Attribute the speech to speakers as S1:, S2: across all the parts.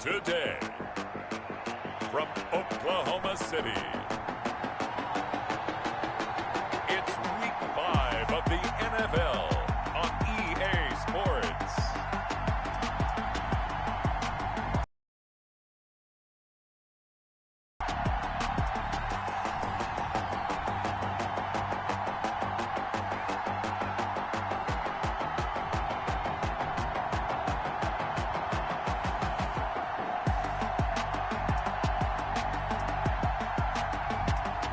S1: Today, from Oklahoma City, it's Week 5 of the NFL on EA Sports.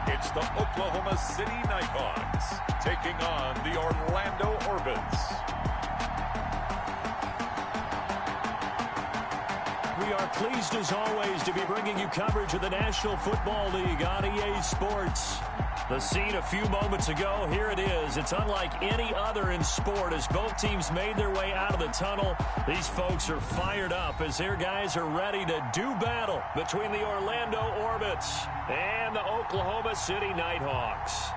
S1: It's the Oklahoma City Nighthawks taking on the Orlando Orbits.
S2: We are pleased as always to be bringing you coverage of the National Football League on EA Sports. The scene a few moments ago, here it is. It's unlike any other in sport as both teams made their way out of the tunnel. These folks are fired up as their guys are ready to do battle between the Orlando Orbits and the Oklahoma City Nighthawks.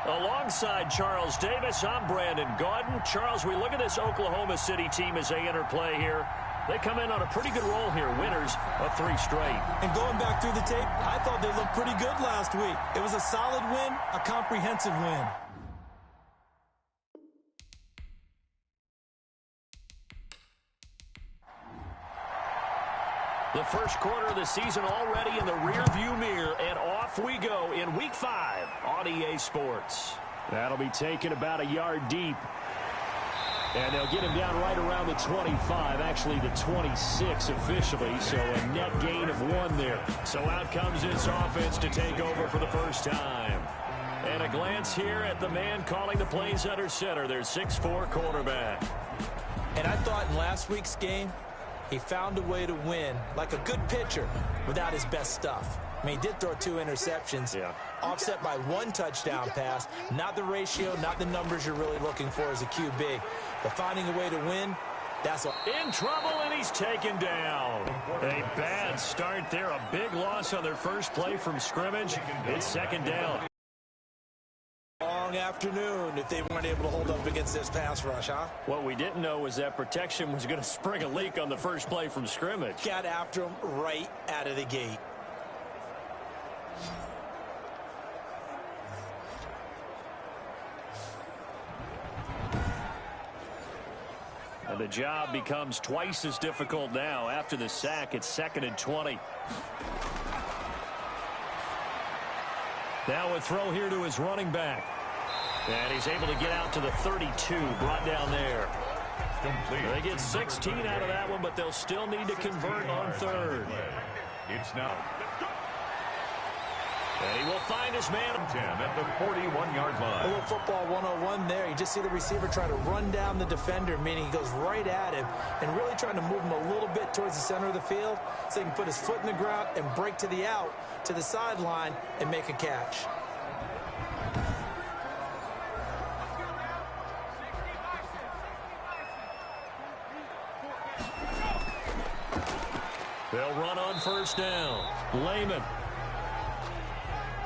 S2: Alongside Charles Davis, I'm Brandon Gaudin. Charles, we look at this Oklahoma City team as they interplay here. They come in on a pretty good roll here, winners of 3 straight.
S3: And going back through the tape, I thought they looked pretty good last week. It was a solid win, a comprehensive win.
S2: The first quarter of the season already in the rearview mirror, and off we go in Week 5 on EA Sports. That'll be taken about a yard deep. And they'll get him down right around the 25, actually the 26 officially, so a net gain of 1 there. So out comes this offense to take over for the first time. And a glance here at the man calling the plays under center, their 6'4" quarterback.
S3: And I thought in last week's game, he found a way to win like a good pitcher without his best stuff. I mean, he did throw 2 interceptions, offset by 1 touchdown pass. Not the ratio, not the numbers you're really looking for as a QB. But finding a way to win, that's all.
S2: In trouble, and he's taken down. A bad start there. A big loss on their first play from scrimmage. It's second down.
S3: Long afternoon if they weren't able to hold up against this pass rush, huh?
S2: What we didn't know was that protection was going to spring a leak on the first play from scrimmage.
S3: Got after him right out of the gate.
S2: And the job becomes twice as difficult now. After the sack, it's 2nd and 20. Now a throw here to his running back. And he's able to get out to the 32, brought down there. They get 16 out of that one, but they'll still need to convert on 3rd.
S1: It's now.
S2: And he will find his man
S1: 10 at the 41-yard
S3: A
S1: line.
S3: little football 101 there. You just see the receiver try to run down the defender, meaning he goes right at him and really trying to move him a little bit towards the center of the field so he can put his foot in the ground and break to the out, to the sideline, and make a catch.
S2: They'll run on first down. Lehman.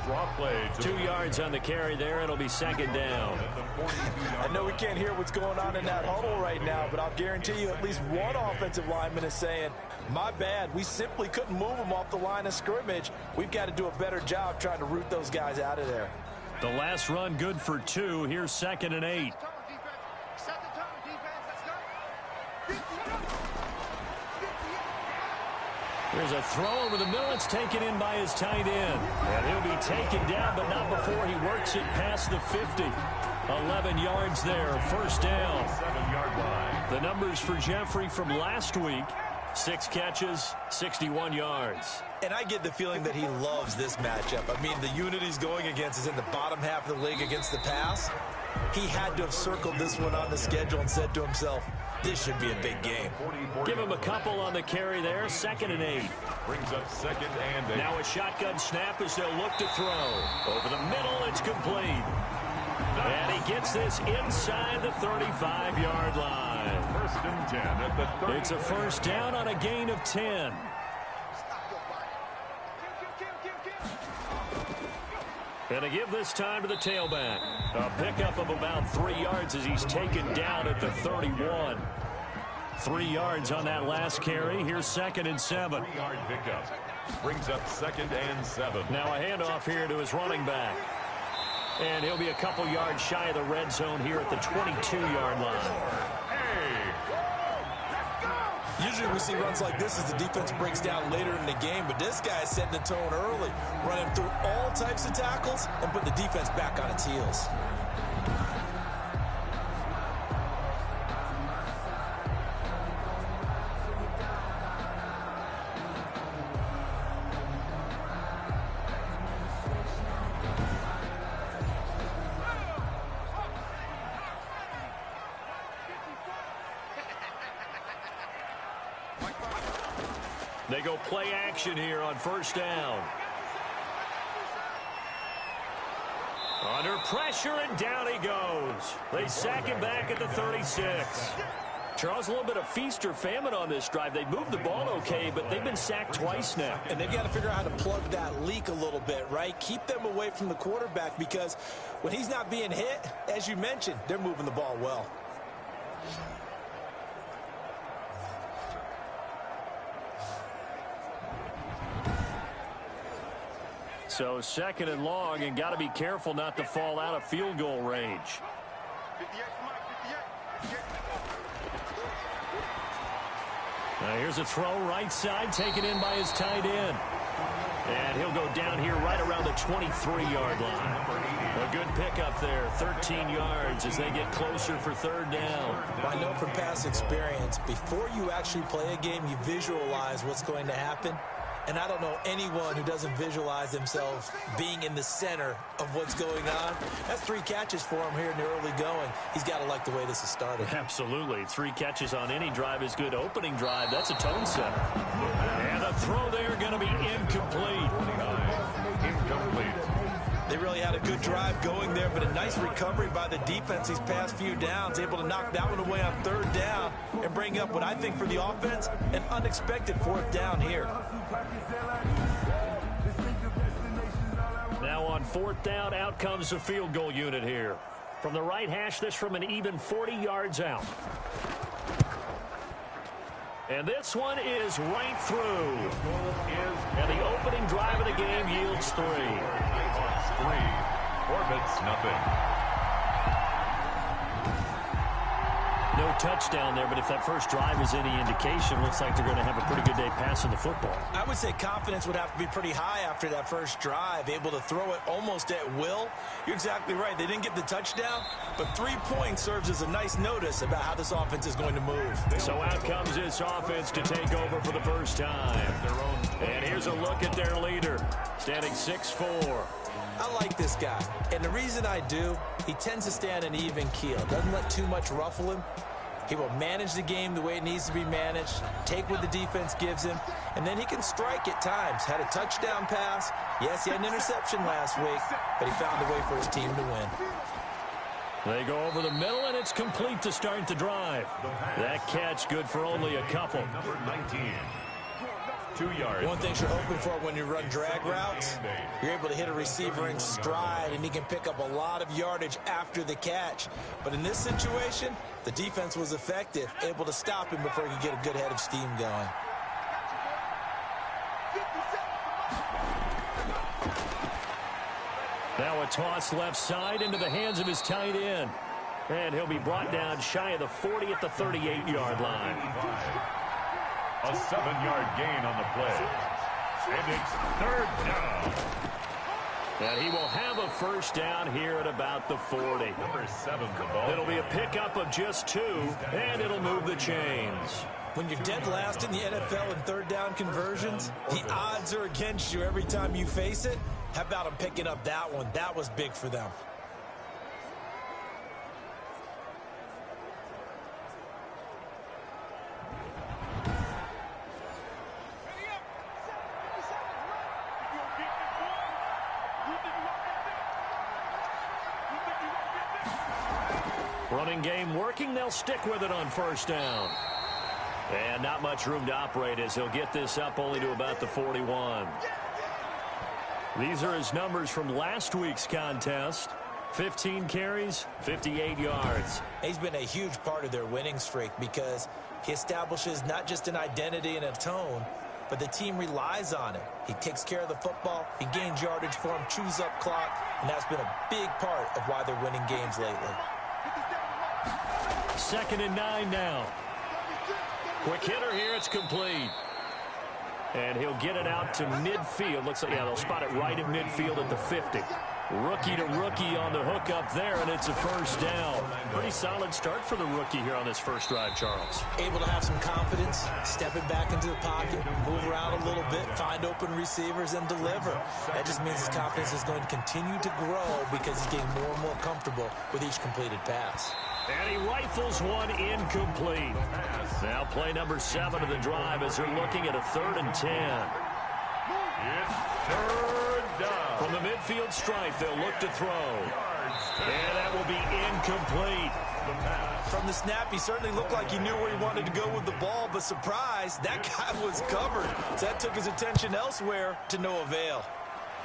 S1: Draw play.
S2: 2 yards on the carry there. It'll be 2nd down.
S3: I know we can't hear what's going on in that huddle right now, but I'll guarantee you at least one offensive lineman is saying, my bad, we simply couldn't move them off the line of scrimmage. We've got to do a better job trying to root those guys out of there.
S2: The last run good for 2. Here's 2nd and 8. There's a throw over the middle. It's taken in by his tight end. And he'll be taken down, but not before he works it past the 50. 11 yards there. First down.
S1: 7-yard line.
S2: The numbers for Jeffrey from last week. 6 catches, 61 yards.
S3: And I get the feeling that he loves this matchup. I mean, the unit he's going against is in the bottom half of the league against the pass. He had to have circled this one on the schedule and said to himself, this should be a big game.
S2: Give him a couple on the carry there. 2nd and 8.
S1: Brings up 2nd and 8.
S2: Now a shotgun snap as they'll look to throw. Over the middle, it's complete. And he gets this inside the 35-yard line.
S1: 1st and 10 at the 30.
S2: It's a first down on a gain of 10. And to give this time to the tailback. A pickup of about 3 yards as he's taken down at the 31. 3 yards on that last carry. Here's 2nd and 7.
S1: 3-yard pickup. Brings up 2nd and 7.
S2: Now a handoff here to his running back. And he'll be a couple yards shy of the red zone here at the 22-yard line.
S3: Usually we see runs like this as the defense breaks down later in the game, but this guy is setting the tone early, running through all types of tackles and putting the defense back on its heels.
S2: They go play action here on 1st down. Under pressure, and down he goes. They sack him back at the 36. Charles, a little bit of feast or famine on this drive. They moved the ball okay, but they've been sacked twice now.
S3: And they've got to figure out how to plug that leak a little bit, right? Keep them away from the quarterback, because when he's not being hit, as you mentioned, they're moving the ball well.
S2: So 2nd and long, and got to be careful not to fall out of field goal range. Now here's a throw right side, taken in by his tight end. And he'll go down here right around the 23-yard line. A good pickup there, 13 yards as they get closer for 3rd down.
S3: I know from past experience, before you actually play a game, you visualize what's going to happen. And I don't know anyone who doesn't visualize themselves being in the center of what's going on. That's 3 catches for him here in the early going. He's got to like the way this has started.
S2: Absolutely. 3 catches on any drive is good. Opening drive, that's a tone setter. And a throw there going to be incomplete.
S1: Incomplete.
S3: They really had a good drive going there, but a nice recovery by the defense these past few downs, able to knock that one away on 3rd down and bring up what I think for the offense, an unexpected 4th down here.
S2: Now on 4th down, out comes the field goal unit here. From the right hash, this from an even 40 yards out. And this one is right through. And the opening drive of the game yields 3.
S1: 3. Orbits nothing.
S2: No touchdown there, but if that first drive is any indication, looks like they're going to have a pretty good day passing the football.
S3: I would say confidence would have to be pretty high after that first drive, able to throw it almost at will. You're exactly right. They didn't get the touchdown, but 3 points serves as a nice notice about how this offense is going to move.
S2: So out comes this offense to take over for the first time. And here's a look at their leader, standing 6'4".
S3: I like this guy, and the reason I do, he tends to stay on an even keel. Doesn't let too much ruffle him. He will manage the game the way it needs to be managed, take what the defense gives him, and then he can strike at times. Had a touchdown pass. Yes, he had an interception last week, but he found a way for his team to win.
S2: They go over the middle, and it's complete to start the drive. That catch good for only a couple.
S1: Number 19. 2 yards.
S3: One thing you're hoping for when you run drag routes, you're able to hit a receiver in stride, and he can pick up a lot of yardage after the catch. But in this situation, the defense was effective, able to stop him before he could get a good head of steam going.
S2: Now a toss left side into the hands of his tight end. And he'll be brought down shy of the 40 at the 38-yard line.
S1: A 7-yard gain on the play. And it's 3rd down.
S2: And he will have a first down here at about the 40.
S1: Number 7, the ball.
S2: It'll be a pickup of just 2, and it'll move the chains.
S3: When you're dead last in the NFL in 3rd down conversions, the odds are against you every time you face it. How about them picking up that one? That was big for them.
S2: Running game working. They'll stick with it on first down. And not much room to operate as he'll get this up only to about the 41. These are his numbers from last week's contest. 15 carries, 58 yards.
S3: He's been a huge part of their winning streak because he establishes not just an identity and a tone, but the team relies on him. He takes care of the football, he gains yardage for him, chews up clock, and that's been a big part of why they're winning games lately.
S2: 2nd and 9 now. Quick hitter here, it's complete. And he'll get it out to midfield. Looks like, yeah, they'll spot it right at midfield at the 50. Rookie to rookie on the hook up there, and it's a first down. Pretty solid start for the rookie here on this first drive, Charles.
S3: Able to have some confidence, stepping back into the pocket, move around a little bit, find open receivers, and deliver. That just means his confidence is going to continue to grow because he's getting more and more comfortable with each completed pass.
S2: And he rifles one incomplete. Now play number 7 of the drive as they're looking at a 3rd and 10.
S1: It's 3rd down.
S2: From the midfield stripe, they'll look to throw. And that will be incomplete.
S3: From the snap, he certainly looked like he knew where he wanted to go with the ball, but surprise, that guy was covered. So that took his attention elsewhere to no avail.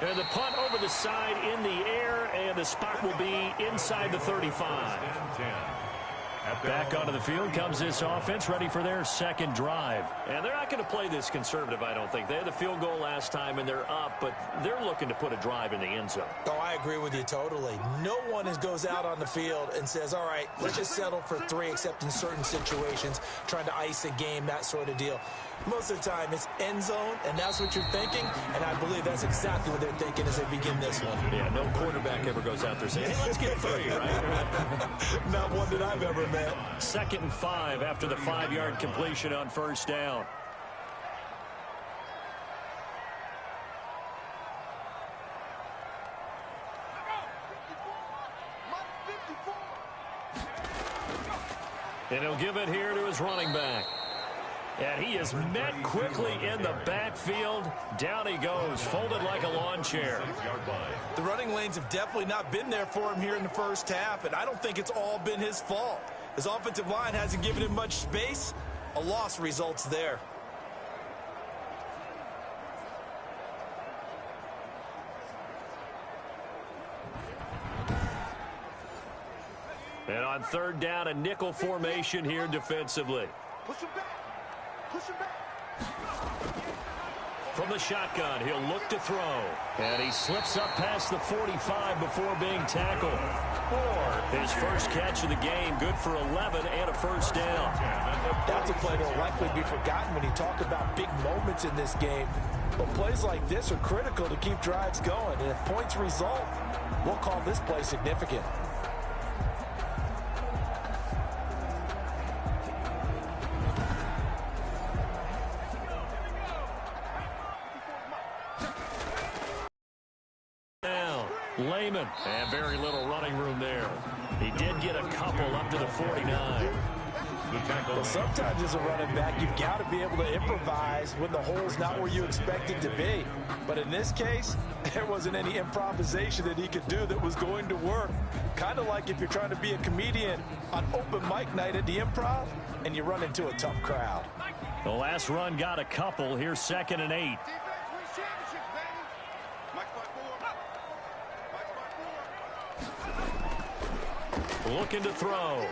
S2: And the punt over the side in the air, and the spot will be inside the 35. Back onto the field comes this offense, ready for their second drive. And they're not going to play this conservative, I don't think. They had the field goal last time, and they're up, but they're looking to put a drive in the end zone.
S3: Oh, I agree with you totally. No one goes out on the field and says, all right, let's just settle for 3, except in certain situations, trying to ice a game, that sort of deal. Most of the time, it's end zone, and that's what you're thinking, and I believe that's exactly what they're thinking as they begin this one.
S2: Yeah, no quarterback ever goes out there saying, hey, let's get 3, right?
S3: Not one that I've ever met.
S2: 2nd and 5 after the 5-yard completion on first down. And he'll give it here to his running back. And he is met quickly in the backfield. Down he goes, folded like a lawn chair.
S3: The running lanes have definitely not been there for him here in the first half, and I don't think it's all been his fault. His offensive line hasn't given him much space. A loss results there.
S2: And on 3rd down, a nickel formation here defensively.
S4: Push him back. Push him back.
S2: From the shotgun, he'll look to throw. And he slips up past the 45 before being tackled. His first catch of the game, good for 11 and a first down.
S3: That's a play that will likely be forgotten when you talk about big moments in this game. But plays like this are critical to keep drives going. And if points result, we'll call this play significant.
S2: Lehman, and very little running room there. He did get a couple up to the 49.
S3: Well, sometimes as a running back, you've got to be able to improvise when the hole's not where you expect it to be. But in this case, there wasn't any improvisation that he could do that was going to work. Kind of like if you're trying to be a comedian on open mic night at the Improv and you run into a tough crowd.
S2: The last run got a couple. Here's 2nd and 8. Looking to throw.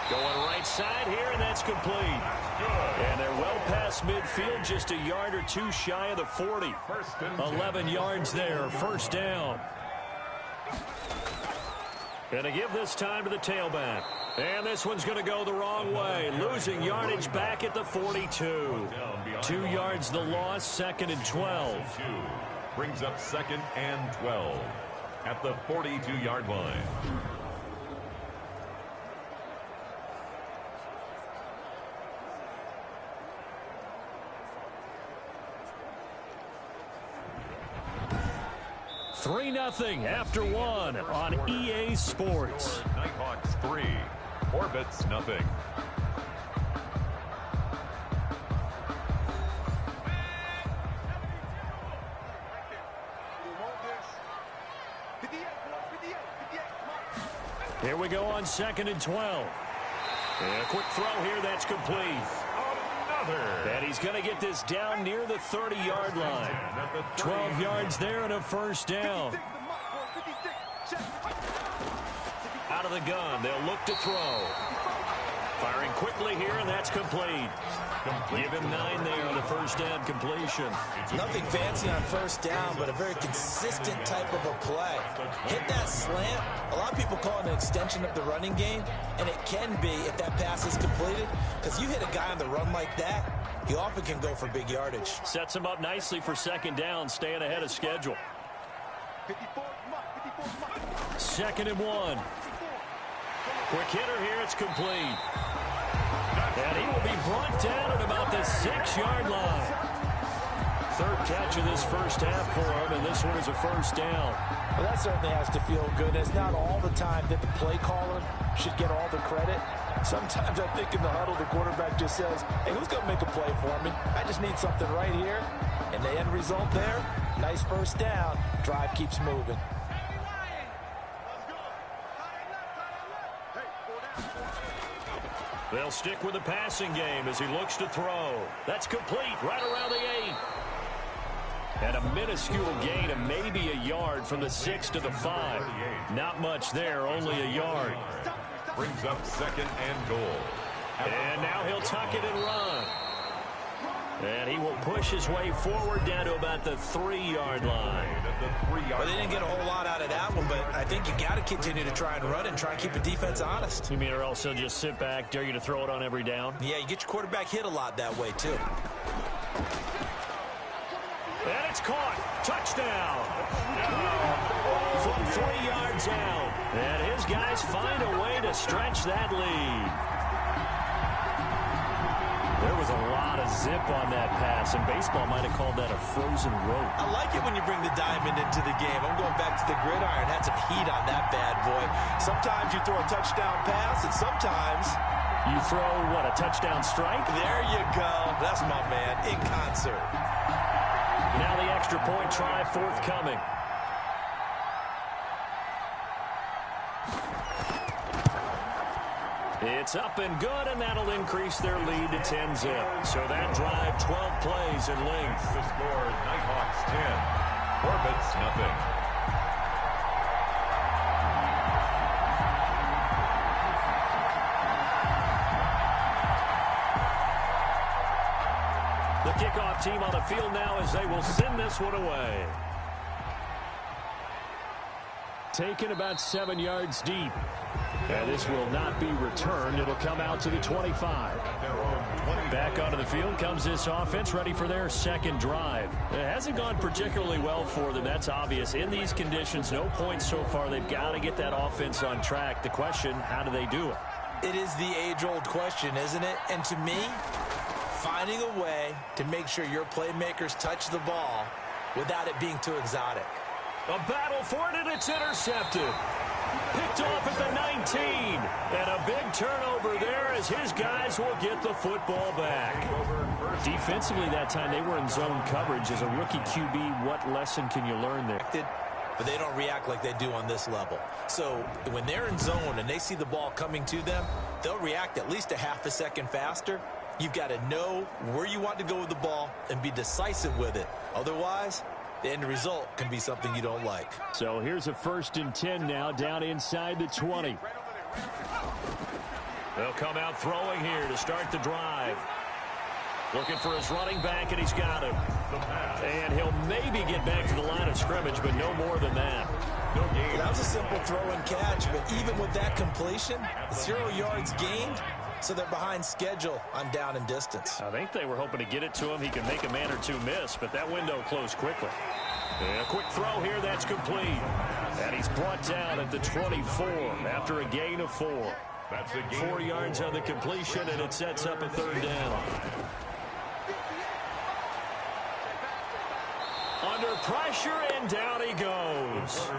S2: Going right side here, and that's complete. And they're well past midfield, just a yard or 2 shy of the 40. 11 yards there, first down. Gonna give this time to the tailback. And this one's going to go the wrong way. Losing yardage back at the 42. 2 yards the loss, 2nd and 12.
S1: Brings up 2nd and 12 at the 42-yard line.
S2: Three 0 after 1 on EA Sports.
S1: Nighthawks 3, Orbits 0.
S2: Here we go on 2nd and 12. And a quick throw here, that's complete. And he's going to get this down near the 30-yard line. 12 yards there and a first down. Out of the gun, they'll look to throw. Firing quickly here, and that's complete. Give him 9 there on the first down completion.
S3: Nothing fancy on first down, but a very consistent type of a play. Hit that slant. A lot of people call it an extension of the running game, and it can be if that pass is completed, because you hit a guy on the run like that, he often can go for big yardage.
S2: Sets him up nicely for second down, staying ahead of schedule. 2nd and 1. Quick hitter here, it's complete. And he will be brought down at about the 6-yard line. 3rd catch of this first half for him, and this one is a first down.
S3: Well, that certainly has to feel good. It's not all the time that the play caller should get all the credit. Sometimes I think in the huddle, the quarterback just says, hey, who's going to make a play for me? I just need something right here. And the end result there, nice first down. Drive keeps moving.
S2: They'll stick with the passing game as he looks to throw. That's complete right around the 8. And a minuscule gain of maybe a yard from the 6 to the 5. Not much there, only a yard.
S1: Brings up 2nd and goal.
S2: And now he'll tuck it and run. And he will push his way forward down to about the 3-yard line.
S3: Well, they didn't get a whole lot out of that one, but I think you got to continue to try and run and try and keep the defense honest.
S2: You mean or else he'll just sit back, dare you to throw it on every down?
S3: Yeah, you get your quarterback hit a lot that way, too.
S2: And it's caught. Touchdown. From 3 yards out. And his guys find a way to stretch that lead. There was a lot of zip on that pass, and baseball might have called that a frozen rope.
S3: I like it when you bring the diamond into the game. I'm going back to the gridiron. Had some heat on that bad boy. Sometimes you throw a touchdown pass, and sometimes
S2: you throw, what, a touchdown strike?
S3: There you go. That's my man, in concert.
S2: Now the extra point try forthcoming. It's up and good, and that'll increase their lead to 10-zip. So that drive, 12 plays in length.
S1: The score, Nighthawks 10, Orbits nothing.
S2: The kickoff team on the field now as they will send this one away. Taken about 7 yards deep. And this will not be returned. It'll come out to the 25. Back onto the field comes this offense, ready for their second drive. It hasn't gone particularly well for them. That's obvious. In these conditions, no points so far. They've got to get that offense on track. The question, how do they do it?
S3: It is the age-old question, isn't it? And to me, finding a way to make sure your playmakers touch the ball without it being too exotic.
S2: A battle for it, and it's intercepted. Picked off at the 19. And a big turnover there as his guys will get the football back. Defensively that time, they were in zone coverage. As a rookie QB, what lesson can you learn there?
S3: But they don't react like they do on this level. So when they're in zone and they see the ball coming to them, they'll react at least a half a second faster. You've got to know where you want to go with the ball and be decisive with it. Otherwise, the end result can be something you don't like.
S2: So here's a 1st and 10 now, down inside the 20. They'll come out throwing here to start the drive. Looking for his running back, and he's got him. And he'll maybe get back to the line of scrimmage, but no more than that.
S3: That was a simple throw and catch, but even with that completion, 0 yards gained, so they're behind schedule on down and distance.
S2: I think they were hoping to get it to him. He could make a man or two miss, but that window closed quickly. And a quick throw here, that's complete. And he's brought down at the 24 after a gain of 4. 4 yards on the completion, and it sets up a 3rd down. Under pressure, and down he goes.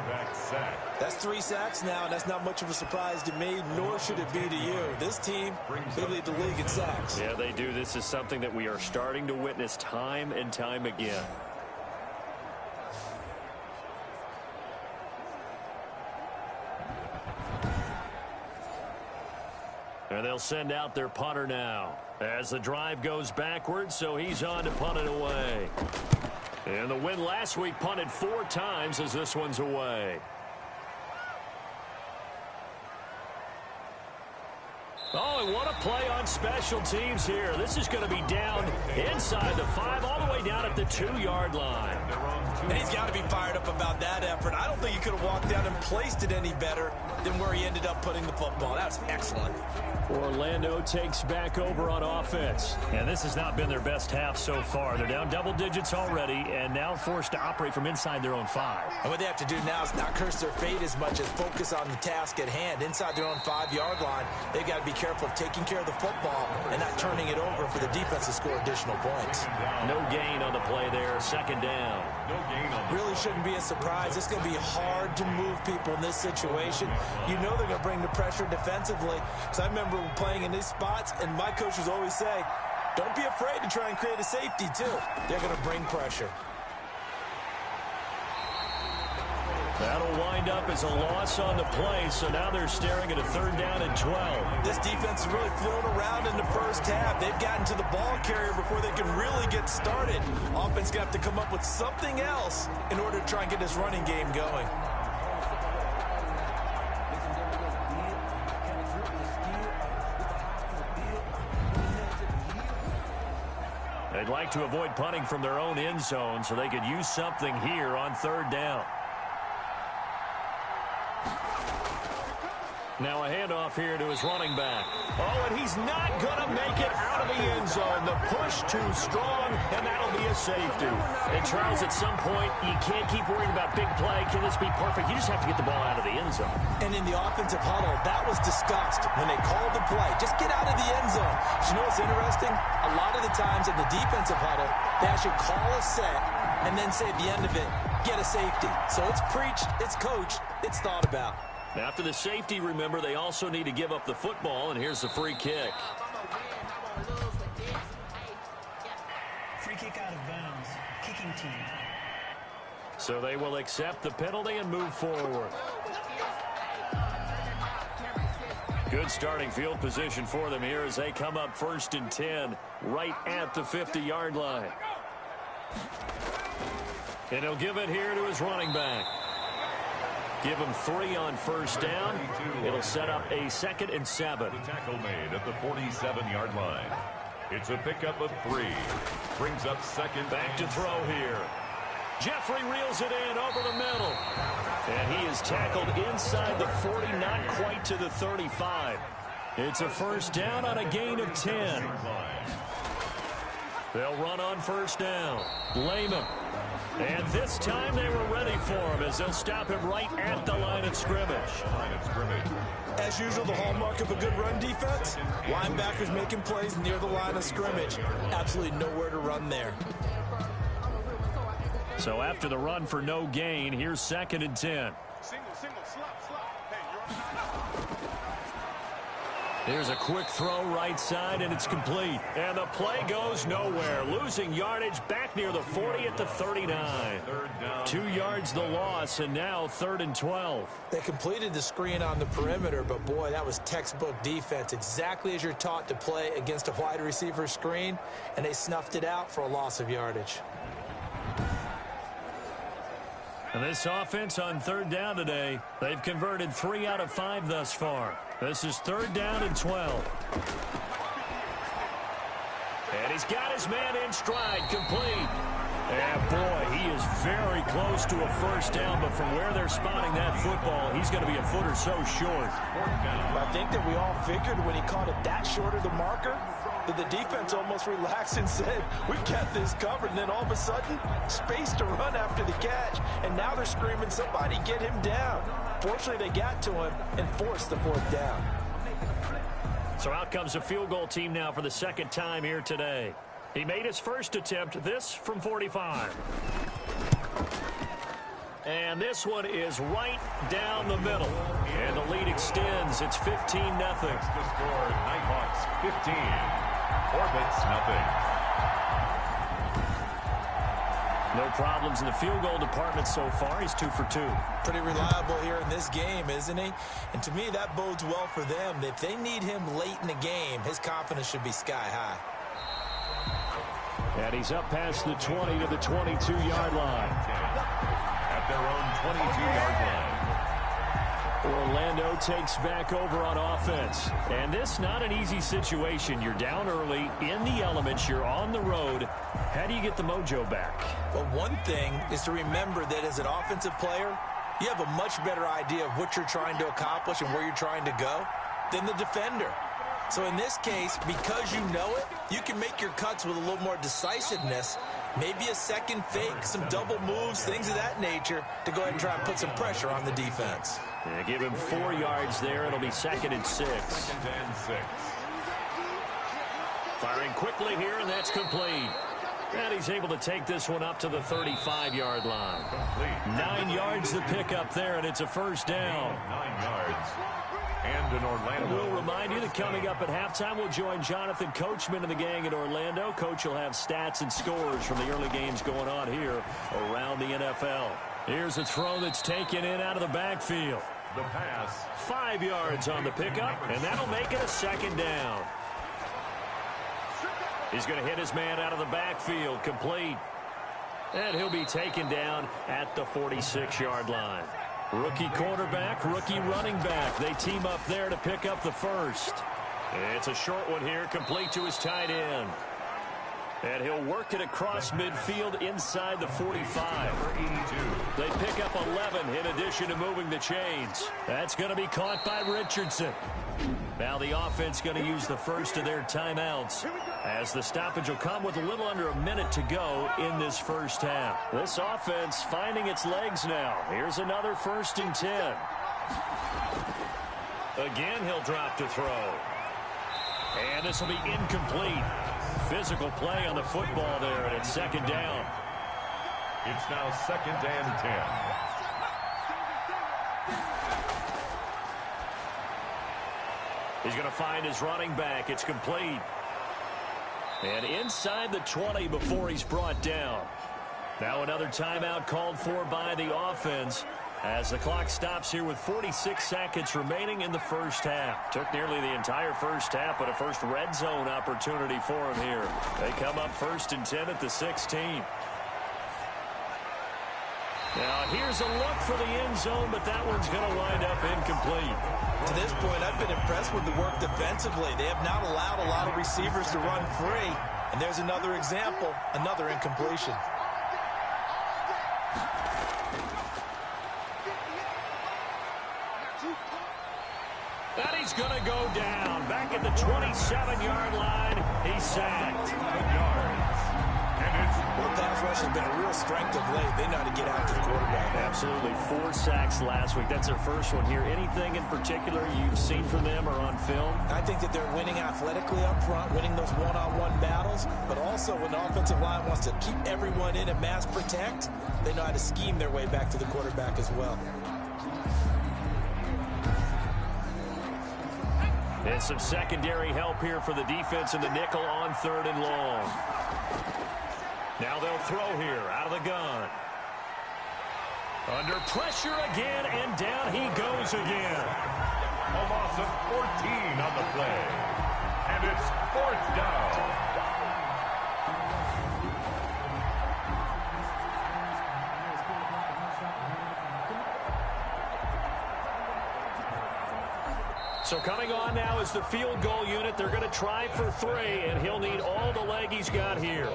S3: That's 3 sacks now, and that's not much of a surprise to me, nor should it be to you. This team, they lead the league in sacks.
S2: Yeah, they do. This is something that we are starting to witness time and time again. And they'll send out their punter now as the drive goes backwards, so he's on to punt it away. And the win last week punted 4 times as this one's away. Oh, and what a play on special teams here. This is going to be down inside the 5, all the way down at the 2-yard line.
S3: And he's got to be fired up about that effort. I don't think he could have walked down and placed it any better than where he ended up putting the football. That's excellent.
S2: Orlando takes back over on offense. And this has not been their best half so far. They're down double digits already and now forced to operate from inside their own 5.
S3: And what they have to do now is not curse their fate as much as focus on the task at hand. Inside their own 5-yard line, they've got to be careful of taking care of the football and not turning it over for the defense to score additional points.
S2: No gain on the play there. Second down.
S3: Really shouldn't be a surprise. It's going to be hard to move people in this situation. You know they're going to bring the pressure defensively. So I remember playing in these spots, and my coach was always saying, don't be afraid to try and create a safety, too. They're going to bring pressure.
S2: That'll wind up as a loss on the play, so now they're staring at a 3rd down and 12.
S3: This defense has really flown around in the first half. They've gotten to the ball carrier before they can really get started. Offense going to have to come up with something else in order to try and get this running game going.
S2: They'd like to avoid punting from their own end zone so they could use something here on 3rd down. Now a handoff here to his running back. Oh, and he's not going to make it out of the end zone. The push too strong, and that'll be a safety. And Charles, at some point, you can't keep worrying about big play. Can this be perfect? You just have to get the ball out of the end zone.
S3: And in the offensive huddle, that was discussed when they called the play. Just get out of the end zone. But you know what's interesting? A lot of the times in the defensive huddle, they actually call a set and then say at the end of it, get a safety. So it's preached, it's coached, it's thought about.
S2: After the safety, remember, they also need to give up the football, and here's the free kick.
S5: Free kick out of bounds. Kicking team.
S2: So they will accept the penalty and move forward. Good starting field position for them here as they come up 1st and 10 right at the 50-yard line. And he'll give it here to his running back. Give him 3 on 1st down. It'll set up a 2nd and 7.
S1: The tackle made at the 47-yard line. It's a pickup of 3. Brings up 2nd.
S2: Back to throw here. Jeffrey reels it in over the middle. And he is tackled inside the 40, not quite to the 35. It's a 1st down on a gain of 10. They'll run on 1st down. Lehman. And this time they were ready for him as they'll stop him right at the line of scrimmage.
S3: As usual, the hallmark of a good run defense, linebackers making plays near the line of scrimmage. Absolutely nowhere to run there.
S2: So after the run for no gain, here's 2nd and 10.
S4: Single, slap. Hey, you're on.
S2: Here's a quick throw right side, and it's complete. And the play goes nowhere. Losing yardage back near the 40 at the 39. 2 yards the loss, and now 3rd and 12.
S3: They completed the screen on the perimeter, but boy, that was textbook defense. Exactly as you're taught to play against a wide receiver screen, and they snuffed it out for a loss of yardage.
S2: And this offense on 3rd down today, they've converted 3 out of 5 thus far. This is 3rd down and 12. And he's got his man in stride, complete. And boy, he is very close to a 1st down, but from where they're spotting that football, he's going to be a foot or so short.
S3: I think that we all figured when he caught it that short of the marker, that the defense almost relaxed and said, we've got this covered. And then all of a sudden, space to run after the catch. And now they're screaming, somebody get him down. Fortunately, they got to him and forced the 4th down.
S2: So out comes a field goal team now for the 2nd time here today. He made his first attempt, this from 45. And this one is right down the middle. And the lead extends. It's 15-0.
S1: The score, Nighthawks 15. Orbits nothing.
S2: No problems in the field goal department so far. He's 2 for 2.
S3: Pretty reliable here in this game, isn't he? And to me, that bodes well for them. If they need him late in the game, his confidence should be sky high.
S2: And he's up past the 20 to the 22-yard line.
S1: At their own 22-yard line.
S2: Orlando takes back over on offense. And this not an easy situation. You're down early, in the elements, you're on the road. How do you get the mojo back?
S3: Well, one thing is to remember that as an offensive player, you have a much better idea of what you're trying to accomplish and where you're trying to go than the defender. So in this case, because you know it, you can make your cuts with a little more decisiveness, maybe a second fake, some double moves, things of that nature, to go ahead and try and put some pressure on the defense.
S2: Yeah, give him 4 yards there. It'll be 2nd and 6.
S1: 2nd and 6.
S2: Firing quickly here, and that's complete. And he's able to take this one up to the 35-yard line. 9 yards to pick up there, and it's a first down.
S1: 9 yards. And in Orlando.
S2: We'll remind you that coming up at halftime, we'll join Jonathan Coachman and the gang in Orlando. Coach will have stats and scores from the early games going on here around the NFL. Here's a throw that's taken in out of the backfield.
S1: The pass.
S2: 5 yards on the pickup, and that'll make it a 2nd down. He's going to hit his man out of the backfield, complete. And he'll be taken down at the 46-yard line. Rookie quarterback, rookie running back. They team up there to pick up the first. It's a short one here, complete to his tight end. And he'll work it across midfield inside the 45. They pick up 11 in addition to moving the chains. That's going to be caught by Richardson. Now the offense going to use the first of their timeouts, as the stoppage will come with a little under a minute to go in this first half. This offense finding its legs now. Here's another 1st and 10. Again, he'll drop to throw. And this will be incomplete. Physical play on the football there, and it's 2nd down.
S1: It's now 2nd and 10.
S2: He's going to find his running back. It's complete. And inside the 20 before he's brought down. Now another timeout called for by the offense as the clock stops here with 46 seconds remaining in the first half. Took nearly the entire first half, but a first red zone opportunity for him here. They come up 1st and 10 at the 16. Now here's a look for the end zone, but that one's going to wind up incomplete.
S3: To this point, I've been impressed with the work defensively. They have not allowed a lot of receivers to run free. And there's another example, another incompletion.
S2: And he's going to go down. Back at the 27-yard line, he's sacked.
S1: Good yards. And it's
S3: Well, pass rush has been a real strength of late. They know how to get after the quarterback.
S2: Absolutely. 4 sacks last week. That's their first one here. Anything in particular you've seen from them or on film?
S3: I think that they're winning athletically up front, winning those one-on-one battles, but also when the offensive line wants to keep everyone in and mass protect, they know how to scheme their way back to the quarterback as well.
S2: And some secondary help here for the defense in the nickel on 3rd and long. Now they'll throw here out of the gun. Under pressure again, and down he goes again.
S1: a loss of 14 on the play. And it's 4th down.
S2: So coming on now is the field goal unit. They're going to try for 3, and he'll need all the leg he's got here.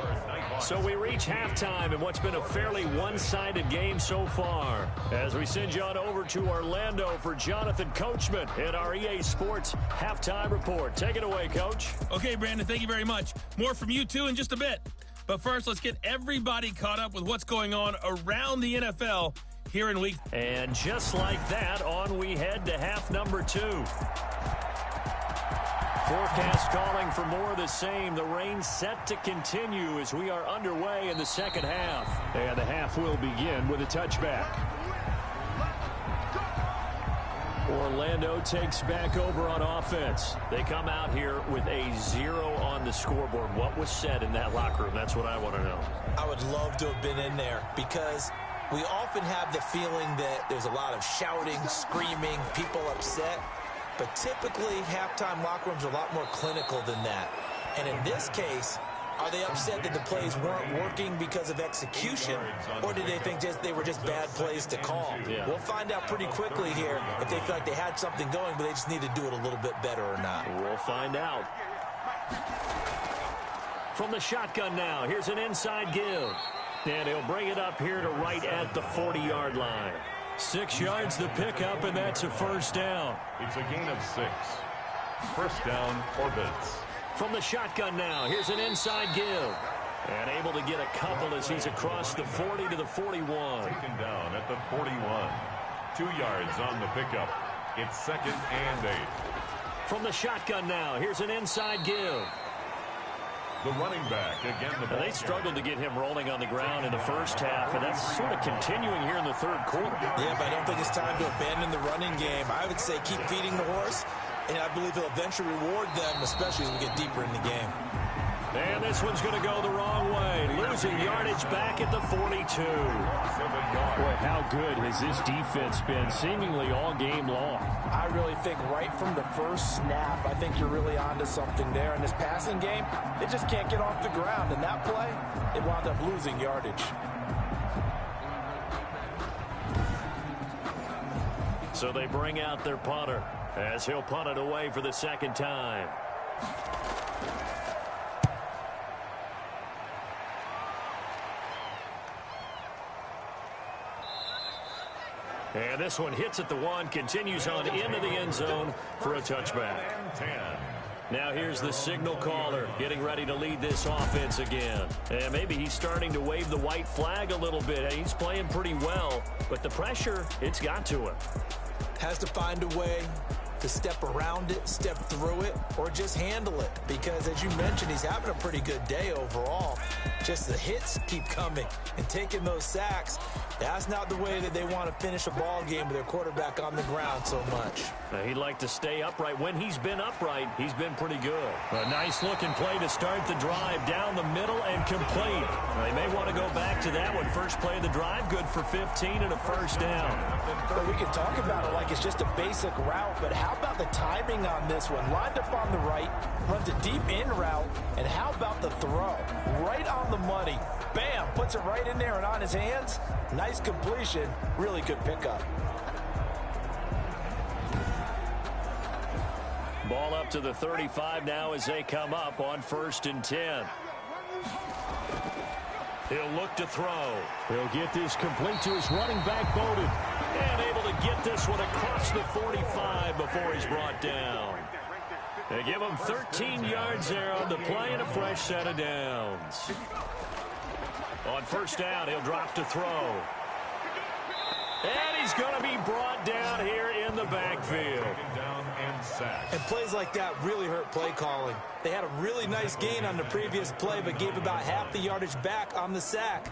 S2: So we reach halftime in what's been a fairly one-sided game so far. As we send you on over to Orlando for Jonathan Coachman in our EA Sports Halftime Report. Take it away, Coach.
S6: Okay, Brandon, thank you very much. More from you, too, in just a bit. But first, let's get everybody caught up with what's going on around the NFL here in week.
S2: And just like that, on we head to half number 2. Forecast calling for more of the same. The rain set to continue as we are underway in the second half. And the half will begin with a touchback. Orlando takes back over on offense. They come out here with a 0 on the scoreboard. What was said in that locker room? That's what I want to know.
S3: I would love to have been in there because we often have the feeling that there's a lot of shouting, screaming, people upset. But typically, halftime locker rooms are a lot more clinical than that. And in this case, are they upset that the plays weren't working because of execution, or did they think they were just bad plays to call?
S2: Yeah.
S3: We'll find out pretty quickly here if they feel like they had something going, but they just need to do it a little bit better or not.
S2: We'll find out. From the shotgun now, here's an inside give. And he'll bring it up here to right at the 40-yard line. 6 yards the pickup, and that's a first down.
S1: It's a gain of 6. First down, Orbits.
S2: From the shotgun now, here's an inside give. And able to get a couple as he's across the 40 to the 41.
S1: Taken down at the 41. 2 yards on the pickup. It's 2nd and 8.
S2: From the shotgun now, here's an inside give.
S1: The running back, again, the ball.
S2: They struggled to get him rolling on the ground in the first half, and that's sort of continuing here in the third quarter.
S3: Yeah, but I don't think it's time to abandon the running game. I would say keep feeding the horse, and I believe he'll eventually reward them, especially as we get deeper in the game.
S2: And this one's going to go the wrong way. Losing yardage back at the 42.
S1: 7 yards.
S2: Boy, how good has this defense been seemingly all game long?
S7: I really think right from the first snap, I think you're really onto something there. In this passing game, they just can't get off the ground. And that play, it wound up losing yardage.
S2: So they bring out their punter as he'll punt it away for the second time. And this one hits at the 1, continues on into the end zone for a touchback.
S1: 10.
S2: Now here's the signal caller getting ready to lead this offense again. And maybe he's starting to wave the white flag a little bit. He's playing pretty well, but the pressure, it's got to him.
S3: Has to find a way to step around it, step through it, or just handle it. Because as you mentioned, he's having a pretty good day overall. Just the hits keep coming and taking those sacks. That's not the way that they want to finish a ball game with their quarterback on the ground so much.
S2: He'd like to stay upright. When he's been upright, he's been pretty good. A nice looking play to start the drive down the middle and complete. They may want to go back to that one. First play of the drive, good for 15 and a first down.
S7: But we can talk about it like it's just a basic route, but how about the timing on this one? Lined up on the right, runs a deep in route, and how about the throw? Right on the money. Bam, puts it right in there and on his hands. Nice completion, really good pickup.
S2: Ball up to the 35 now as they come up on 1st and 10. He'll look to throw. He'll get this complete to his running back, Bowden. And able to get this one across the 45 before he's brought down. They give him 13 yards there on the play and a fresh set of downs. On 1st down, he'll drop to throw. And he's going to be brought down here in the backfield.
S1: Down and sacked.
S3: And plays like that really hurt play calling. They had a really nice gain on the previous play, but gave about half the yardage back on the sack.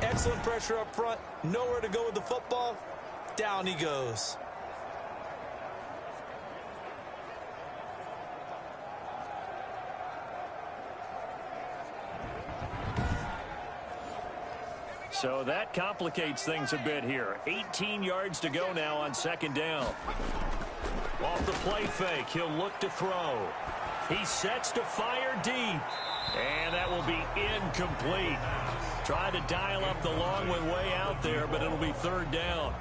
S3: Excellent pressure up front. Nowhere to go with the football. Down he goes.
S2: So that complicates things a bit here. 18 yards to go now on 2nd down. Off the play fake, he'll look to throw. He sets to fire deep. And that will be incomplete. Tried to dial up the long one way out there, but it'll be 3rd down.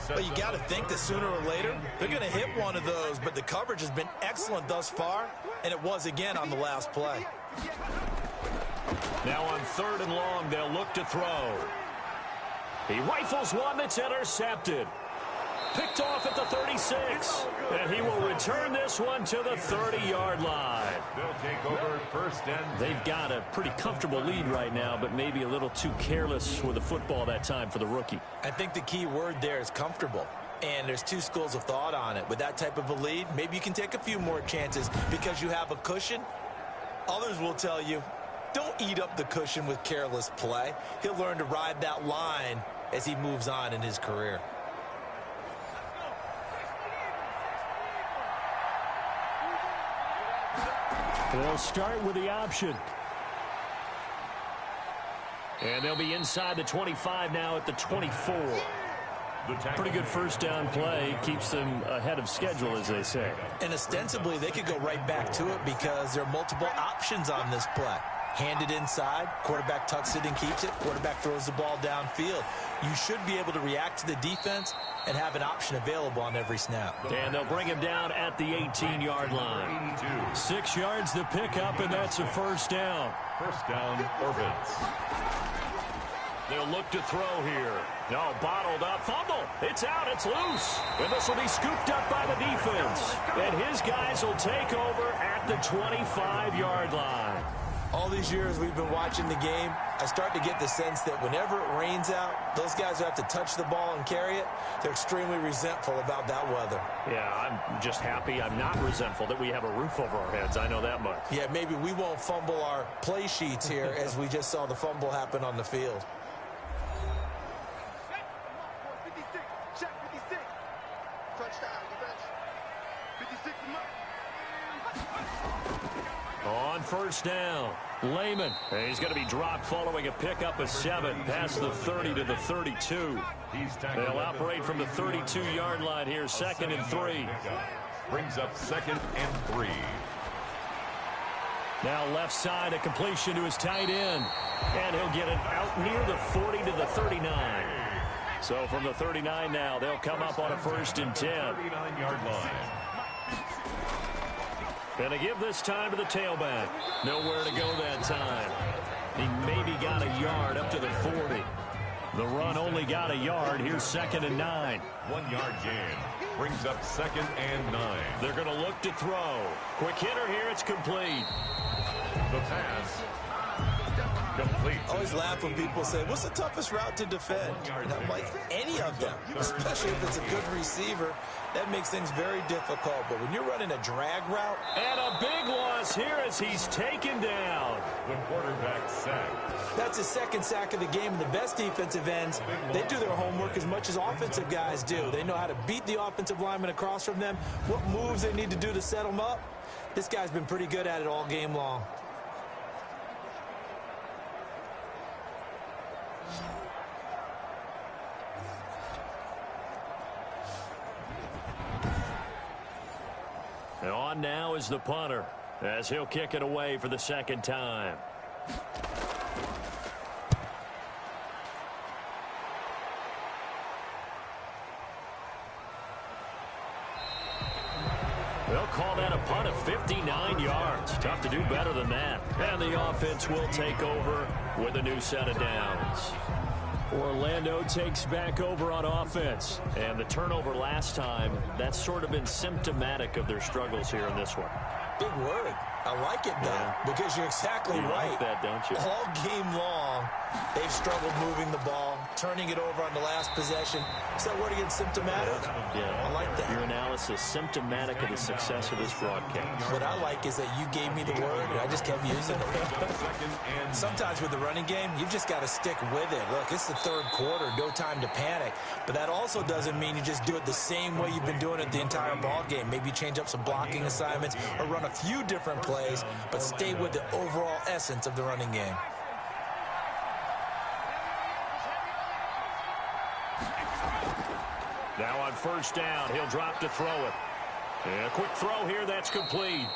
S3: But you got to think that sooner or later, they're going to hit one of those. But the coverage has been excellent thus far, and it was again on the last play.
S2: Now on 3rd and long, they'll look to throw. He rifles one that's intercepted. Picked off at the 36. And he will return this one to the 30-yard line.
S1: They'll take over 1st and 10.
S2: They've got a pretty comfortable lead right now, but maybe a little too careless with the football that time for the rookie.
S3: I think the key word there is comfortable. And there's two schools of thought on it. With that type of a lead, maybe you can take a few more chances because you have a cushion. Others will tell you, don't eat up the cushion with careless play. He'll learn to ride that line as he moves on in his career.
S2: They'll start with the option. And they'll be inside the 25 now at the 24. Pretty good first down play. Keeps them ahead of schedule, as they say.
S3: And ostensibly, they could go right back to it because there are multiple options on this play. Handed inside, quarterback tucks it and keeps it, quarterback throws the ball downfield. You should be able to react to the defense and have an option available on every snap.
S2: And they'll bring him down at the 18-yard line. 6 yards the pickup, and that's a first down.
S1: First down, Orbits.
S2: They'll look to throw here. No, bottled up. Fumble. It's out. It's loose. And this will be scooped up by the defense. And his guys will take over at the 25-yard line.
S3: All these years we've been watching the game, I start to get the sense that whenever it rains out, those guys who have to touch the ball and carry it, they're extremely resentful about that weather.
S2: Yeah, I'm just happy I'm not resentful that we have a roof over our heads. I know that much.
S3: Yeah, maybe we won't fumble our play sheets here as we just saw the fumble happen on the field.
S4: Check 56. Touchdown, defense. 56
S2: On first down, Lehman. He's going to be dropped following a pickup of 7 past the 30 to the 32. They'll operate from the 32-yard line here, 2nd and 3.
S1: Brings up 2nd and 3.
S2: Now left side, a completion to his tight end. And he'll get it out near the 40 to the 39. So from the 39 now, they'll come up on a 1st and 10.
S1: 39-yard line.
S2: And they give this time to the tailback. Nowhere to go that time. He maybe got a yard up to the 40. The run only got a yard. Here's 2nd and 9.
S1: 1-yard gain. Brings up 2nd and 9.
S2: They're going to look to throw. Quick hitter here. It's complete.
S1: The pass. Complete.
S3: I always laugh when people say, what's the toughest route to defend? And I'm like, any of them, especially if it's a good receiver. That makes things very difficult. But when you're running a drag route.
S2: And a big loss here as he's taken down.
S1: The quarterback sack.
S3: That's his 2nd sack of the game. And the best defensive ends, they do their homework as much as offensive guys do. They know how to beat the offensive lineman across from them, what moves they need to do to set them up. This guy's been pretty good at it all game long.
S2: And on now is the punter as he'll kick it away for the 2nd time. They'll call that a punt of 59 yards. Tough to do better than that. And the offense will take over with a new set of downs. Orlando takes back over on offense. And the turnover last time, that's sort of been symptomatic of their struggles here in this one.
S3: Big word. I like it, though, because you're exactly right.
S2: Like that, don't you?
S3: All game long, they've struggled moving the ball, turning it over on the last possession. Is that word again, symptomatic?
S2: Yeah.
S3: I like that.
S2: Your analysis, symptomatic of the success of this broadcast.
S3: What I like is that you gave me the word, and I just kept using it. Sometimes with the running game, you've just got to stick with it. Look, it's the 3rd quarter, no time to panic. But that also doesn't mean you just do it the same way you've been doing it the entire ball game. Maybe change up some blocking assignments or run a few different plays, but stay with the overall essence of the running game.
S2: Now on first down, he'll drop to throw it. And a quick throw here, that's complete.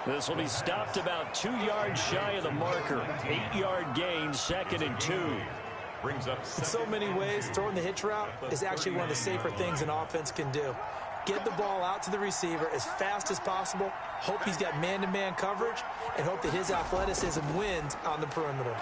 S2: This will be stopped about 2 yards shy of the marker. 8-yard gain, 2nd and 2.
S1: Brings up
S3: in so many ways, throwing the hitch route is actually one of the safer things an offense can do. Get the ball out to the receiver as fast as possible, hope he's got man-to-man coverage, and hope that his athleticism wins on the perimeter.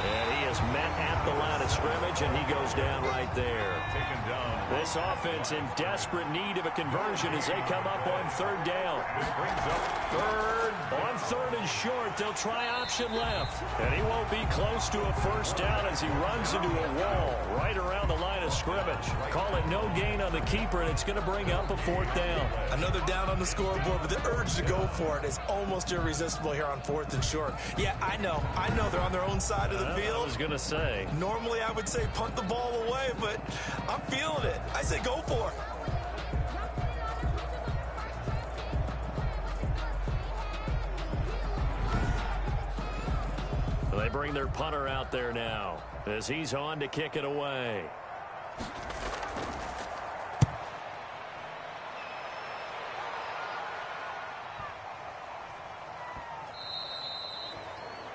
S2: And he is met at the line of scrimmage, and he goes down right there.
S1: Taken down.
S2: This offense in desperate need of a conversion as they come up on 3rd down.
S1: Brings up
S2: 3rd. On 3rd and short, they'll try option left. And he won't be close to a first down as he runs into a wall right around the line of scrimmage. Call it no gain on the keeper, and it's going to bring up a 4th down.
S3: Another down on the scoreboard, but the urge to go for it is almost irresistible here on 4th and short. Yeah, I know they're on their own side of the field.
S2: I was going to say.
S3: Normally I would say punt the ball away, but I'm feeling it. I say go for it.
S2: their punter out there now as he's on to kick it away.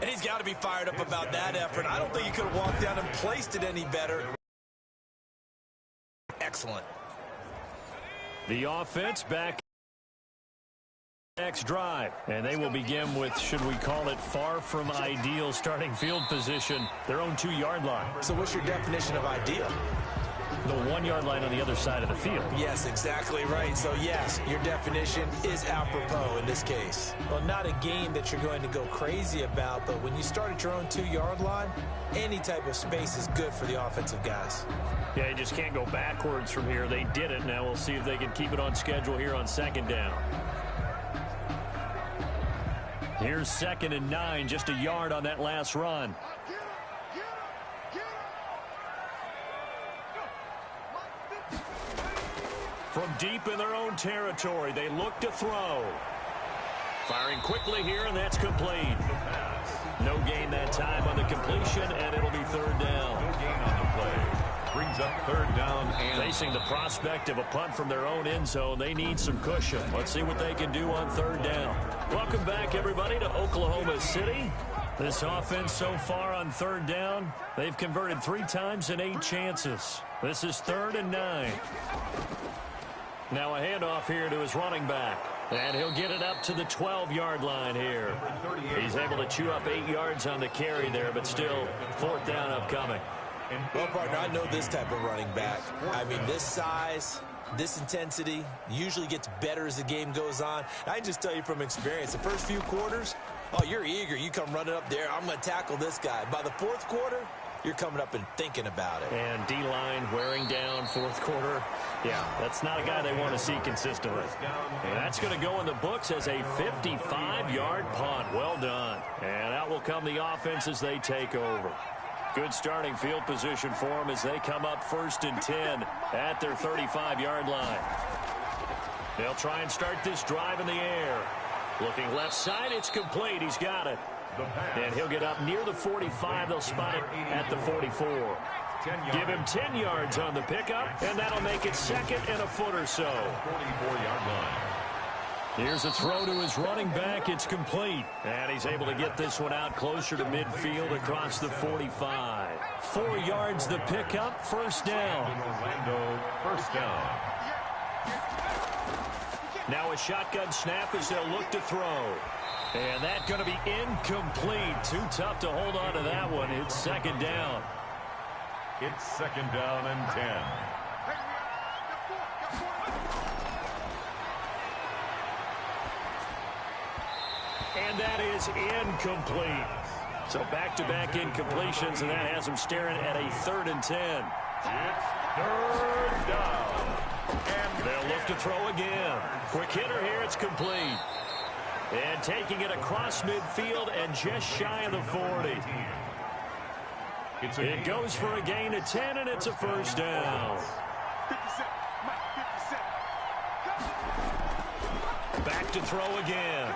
S3: And he's got to be fired up about that effort. I don't think he could have walked down and placed it any better. Excellent.
S2: The offense back next drive, and they will begin with, should we call it, far from ideal starting field position, their own 2-yard line.
S3: So what's your definition of ideal?
S2: The 1-yard line on the other side of the field.
S3: Yes, exactly right. So, yes, your definition is apropos in this case. Well, not a game that you're going to go crazy about, but when you start at your own 2-yard line, any type of space is good for the offensive guys.
S2: Yeah, you just can't go backwards from here. They did it. Now we'll see if they can keep it on schedule here on 2nd down. Here's 2nd and 9, just a yard on that last run. From deep in their own territory, they look to throw. Firing quickly here, and that's complete. No gain that time on the completion, and it'll be 3rd down.
S1: No gain on the play. Brings up 3rd down and
S2: facing the prospect of a punt from their own end zone. They need some cushion. Let's see what they can do on 3rd down. Welcome back, everybody, to Oklahoma City. This offense so far on 3rd down, they've converted 3 times in 8 chances. This is 3rd and 9. Now a handoff here to his running back. And he'll get it up to the 12-yard line here. He's able to chew up 8 yards on the carry there, but still 4th down upcoming.
S3: Well, partner, I know this type of running back. I mean, this size, this intensity usually gets better as the game goes on. I can just tell you from experience, the first few quarters, oh, you're eager. You come running up there. I'm going to tackle this guy. By the 4th quarter, you're coming up and thinking about it.
S2: And D-line wearing down 4th quarter. Yeah, that's not a guy they want to see consistently. And that's going to go in the books as a 55-yard punt. Well done. And out will come the offense as they take over. Good starting field position for them as they come up 1st and 10 at their 35-yard line. They'll try and start this drive in the air. Looking left side, it's complete. He's got it. And he'll get up near the 45. They'll spot it at the 44. Give him 10 yards on the pickup, and that'll make it 2nd and a foot or so.
S1: 44-yard line.
S2: Here's a throw to his running back. It's complete. And he's able to get this one out closer to midfield across the 45. 4 yards the pickup, 1st down.
S1: Orlando, 1st down.
S2: Now a shotgun snap as they'll look to throw. And that's going to be incomplete. Too tough to hold on to that one. It's 2nd down.
S1: It's 2nd down and 10.
S2: And that is incomplete. So back-to-back incompletions, and that has them staring at a 3rd and 10.
S1: It's 3rd down.
S2: And they'll look to throw again. Quick hitter here, it's complete. And taking it across midfield and just shy of the 40. It goes for a gain of 10, and it's a 1st down. Back to throw again.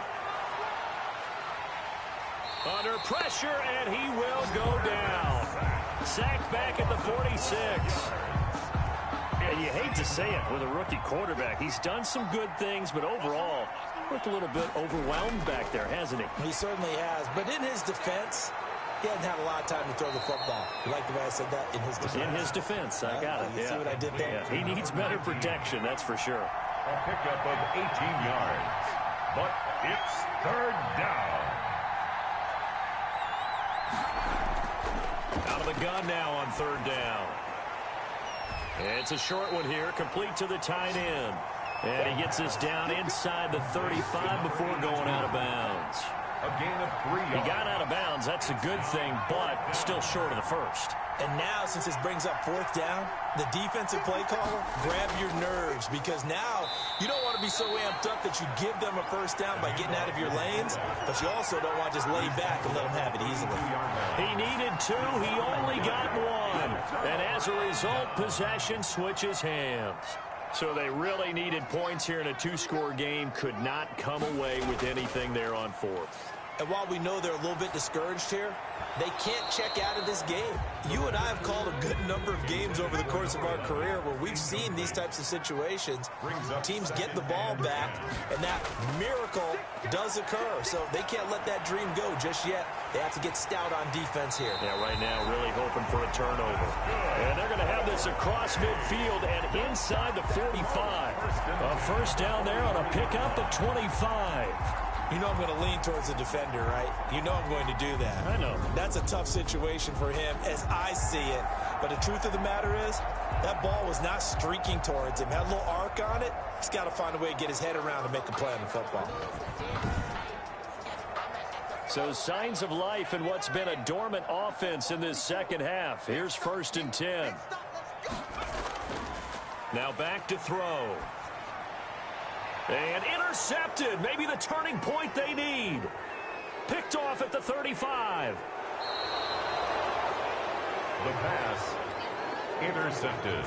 S2: Under pressure, and he will go down. Sacked back at the 46. And you hate to say it with a rookie quarterback. He's done some good things, but overall, looked a little bit overwhelmed back there, hasn't he?
S3: He certainly has. But in his defense, he hasn't had a lot of time to throw the football. You like the way I said that? In his defense.
S2: In his defense, I got it.
S3: You see what I did there?
S2: Yeah. He needs better protection, that's for sure.
S1: A pickup of 18 yards. But it's 3rd down.
S2: Out of the gun now on 3rd down. It's a short one here, complete to the tight end. And he gets us down inside the 35 before going out of bounds.
S1: A gain of 3 yards.
S2: He got out of bounds. That's a good thing, but still short of the 1st.
S3: And now, since this brings up 4th down, the defensive play caller, grab your nerves, because now you don't want to be so amped up that you give them a 1st down by getting out of your lanes, but you also don't want to just lay back and let them have it easily.
S2: He needed 2. He only got 1. And as a result, possession switches hands. So they really needed points here in a 2-score game. Could not come away with anything there on 4th.
S3: And while we know they're a little bit discouraged here, they can't check out of this game. You and I have called a good number of games over the course of our career where we've seen these types of situations. Teams get the ball back, and that miracle does occur. So they can't let that dream go just yet. They have to get stout on defense here.
S2: Yeah, right now really hoping for a turnover. And they're going to have this across midfield and inside the 45. A first down there on a pickup at 25.
S3: You know I'm going to lean towards the defender, right? You know I'm going to do that.
S2: I know.
S3: That's a tough situation for him as I see it. But the truth of the matter is, that ball was not streaking towards him. Had a little arc on it. He's got to find a way to get his head around and make a play on the football.
S2: So signs of life in what's been a dormant offense in this second half. Here's 1st and 10. Now back to throw. And intercepted. Maybe the turning point they need. Picked off at the 35.
S1: The pass intercepted.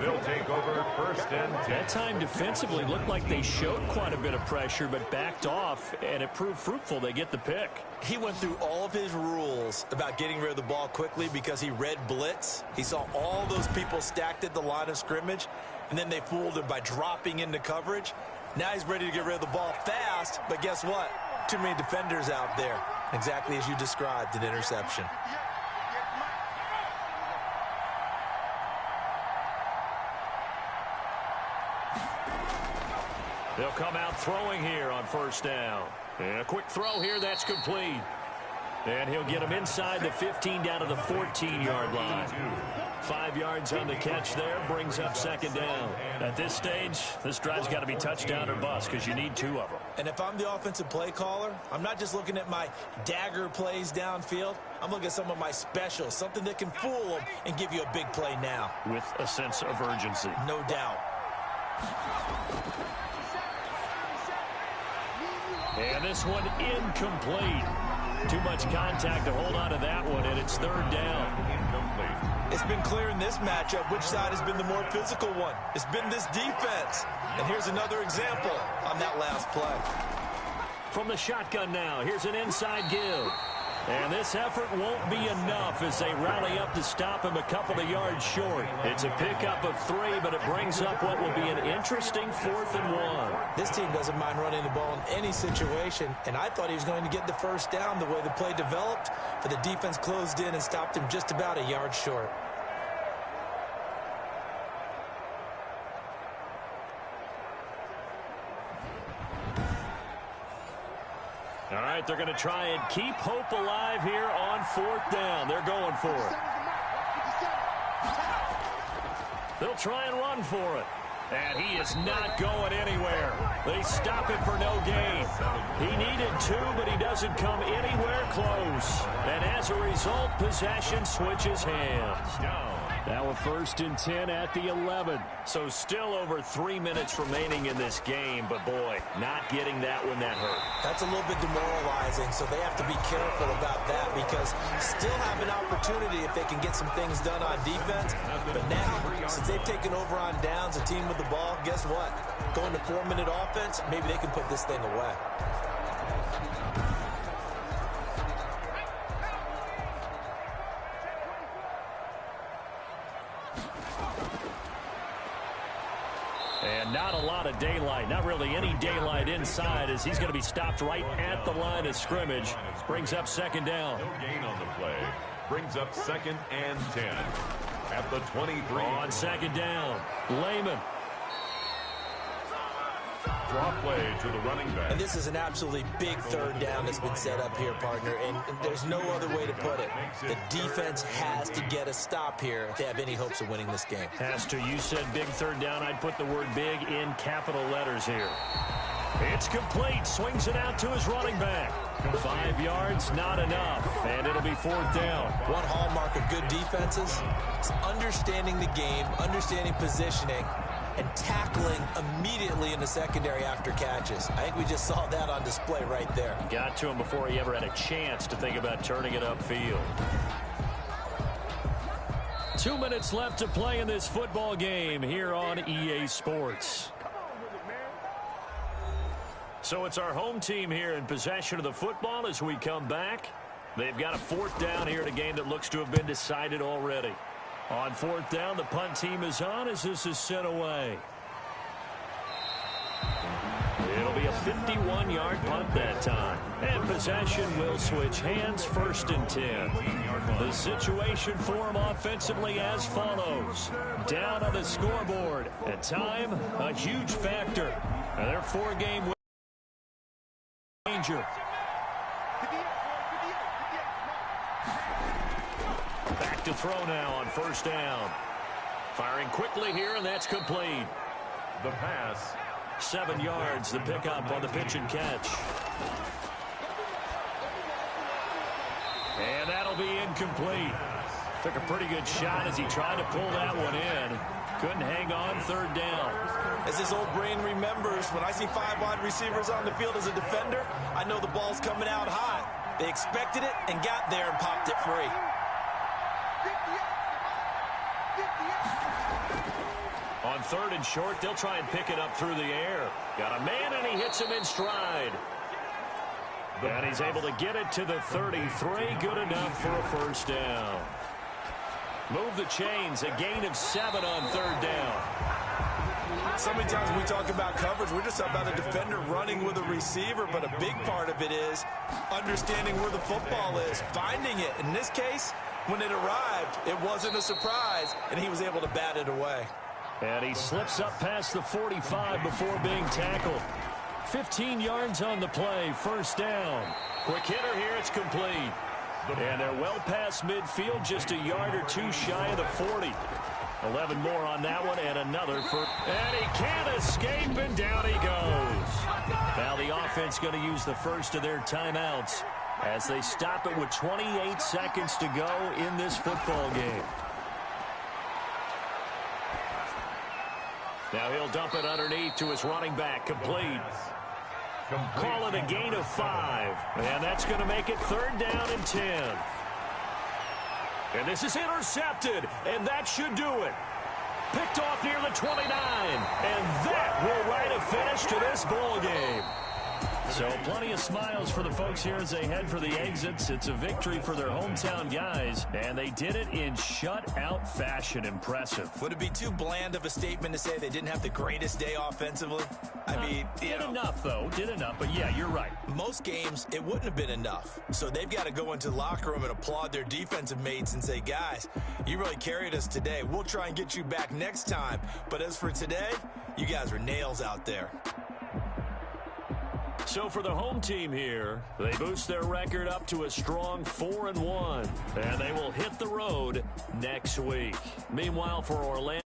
S1: They'll take over 1st and 10.
S2: That time defensively looked like they showed quite a bit of pressure but backed off, and it proved fruitful. They get the pick.
S3: He went through all of his rules about getting rid of the ball quickly because he read blitz. He saw all those people stacked at the line of scrimmage, and then they fooled him by dropping into coverage. Now he's ready to get rid of the ball fast, but guess what? Too many defenders out there. Exactly as you described, an interception.
S2: They'll come out throwing here on 1st down. And a quick throw here, that's complete. And he'll get him inside the 15 down to the 14-yard line. 5 yards on the catch there, brings up 2nd down. At this stage, this drive's got to be touchdown or bust because you need 2 of them.
S3: And if I'm the offensive play caller, I'm not just looking at my dagger plays downfield. I'm looking at some of my specials, something that can fool them and give you a big play now.
S2: With a sense of urgency.
S3: No doubt.
S2: And this one incomplete. Too much contact to hold on to that one, and it's 3rd down.
S1: Incomplete.
S3: It's been clear in this matchup which side has been the more physical one. It's been this defense. And here's another example on that last play.
S2: From the shotgun now, here's an inside give. And this effort won't be enough as they rally up to stop him a couple of yards short. It's a pickup of 3, but it brings up what will be an interesting 4th and 1.
S3: This team doesn't mind running the ball in any situation, and I thought he was going to get the first down the way the play developed, but the defense closed in and stopped him just about a yard short.
S2: All right, they're going to try and keep hope alive here on 4th down. They're going for it. They'll try and run for it. And he is not going anywhere. They stop him for no gain. He needed 2, but he doesn't come anywhere close. And as a result, possession switches hands. Now a 1st and 10 at the 11. So still over 3 minutes remaining in this game, but boy, not getting that when that hurt.
S3: That's a little bit demoralizing, so they have to be careful about that because still have an opportunity if they can get some things done on defense. But now, since they've taken over on downs, a team with the ball, guess what? Going to 4-minute offense, maybe they can put this thing away.
S2: And not a lot of daylight, not really any daylight inside as he's going to be stopped right at the line of scrimmage. Brings up 2nd down.
S1: No gain on the play. Brings up 2nd and 10 at the 23.
S2: On 2nd down, Lehman.
S1: Draw play to the running back.
S3: And this is an absolutely big 3rd down that's been set up here, partner, and there's no other way to put it. The defense has to get a stop here if they have any hopes of winning this game.
S2: Has to. You said big 3rd down. I'd put the word big in capital letters here. It's complete. Swings it out to his running back. 5 yards, not enough. And it'll be 4th down.
S3: One hallmark of good defenses is understanding the game, understanding positioning, and tackling immediately in the secondary after catches. I think we just saw that on display right there.
S2: Got to him before he ever had a chance to think about turning it upfield. 2 minutes left to play in this football game here on EA Sports. So it's our home team here in possession of the football as we come back. They've got a 4th down here in a game that looks to have been decided already. On 4th down, the punt team is on as this is sent away. It'll be a 51-yard punt that time. And possession will switch hands, 1st and 10. The situation for them offensively as follows. Down on the scoreboard. At time, a huge factor. And their 4-game win danger. Back to throw now on 1st down. Firing quickly here, and that's complete.
S1: The pass.
S2: 7 yards, the pickup on the pitch and catch. And that'll be incomplete. Took a pretty good shot as he tried to pull that one in. Couldn't hang on 3rd down.
S7: As this old brain remembers, when I see 5 wide receivers on the field as a defender, I know the ball's coming out hot. They expected it and got there and popped it free.
S2: On 3rd and short, they'll try and pick it up through the air. Got a man, and he hits him in stride. And he's able to get it to the 33. Good enough for a 1st down. Move the chains. A gain of 7 on 3rd down.
S7: So many times when we talk about coverage, we're just about a defender running with a receiver, but a big part of it is understanding where the football is, finding it. In this case, when it arrived, it wasn't a surprise, and he was able to bat it away.
S2: And he slips up past the 45 before being tackled. 15 yards on the play, 1st down. Quick hitter here, it's complete. And they're well past midfield, just a yard or 2 shy of the 40. 11 more on that one, and another for... And he can't escape, and down he goes. Now the offense going to use the first of their timeouts as they stop it with 28 seconds to go in this football game. Now he'll dump it underneath to his running back, complete. Call it a gain of 5. And that's going to make it 3rd down and 10. And this is intercepted, and that should do it. Picked off near the 29, and that will write a finish to this ball game. So plenty of smiles for the folks here as they head for the exits. It's a victory for their hometown guys, and they did it in shutout fashion. Impressive.
S7: Would it be too bland of a statement to say they didn't have the greatest day offensively? I mean,
S2: did enough, though. Did enough, but yeah, you're right.
S7: Most games, it wouldn't have been enough. So they've got to go into the locker room and applaud their defensive mates and say, guys, you really carried us today. We'll try and get you back next time. But as for today, you guys were nails out there.
S2: So for the home team here, they boost their record up to a strong 4-1, and they will hit the road next week. Meanwhile, for Orlando,